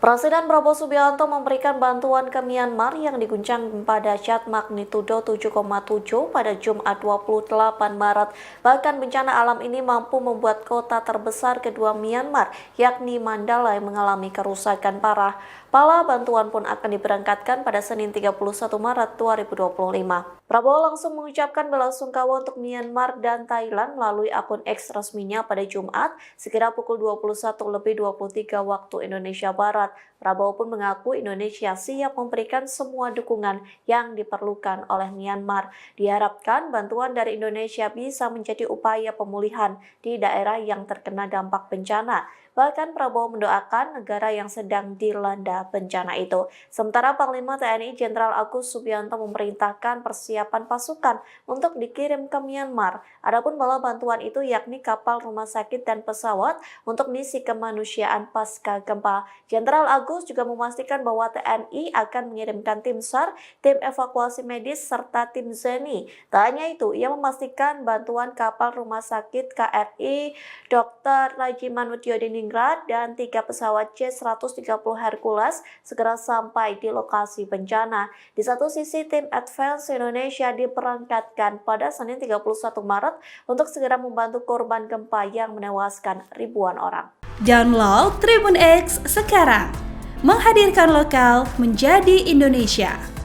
Presiden Prabowo Subianto memberikan bantuan ke Myanmar yang diguncang gempa dahsyat magnitudo 7,7 pada Jumat 28 Maret. Bahkan bencana alam ini mampu membuat kota terbesar kedua Myanmar, yakni Mandalay, mengalami kerusakan parah. Pala bantuan pun akan diberangkatkan pada Senin 31 Maret 2025. Prabowo langsung mengucapkan belasungkawa untuk Myanmar dan Thailand melalui akun X resminya pada Jumat, sekira pukul 21:23 waktu Indonesia Barat. Prabowo pun mengaku Indonesia siap memberikan semua dukungan yang diperlukan oleh Myanmar. Diharapkan bantuan dari Indonesia bisa menjadi upaya pemulihan di daerah yang terkena dampak bencana. Bahkan Prabowo mendoakan negara yang sedang dilanda bencana itu. Sementara Panglima TNI Jenderal Agus Subianto memerintahkan persiapan pasukan untuk dikirim ke Myanmar. Adapun bala bantuan itu yakni kapal rumah sakit dan pesawat untuk misi kemanusiaan pasca gempa. Jenderal Agus juga memastikan bahwa TNI akan mengirimkan tim SAR, tim evakuasi medis, serta tim ZENI. Tak hanya itu, ia memastikan bantuan kapal rumah sakit KRI Dr. Rajimanudyo Diningrat dan 3 pesawat C-130 Hercules segera sampai di lokasi bencana. Di satu sisi, tim Advance Indonesia diberangkatkan pada Senin 31 Maret untuk segera membantu korban gempa yang menewaskan ribuan orang. Download Tribun X sekarang, menghadirkan lokal menjadi Indonesia.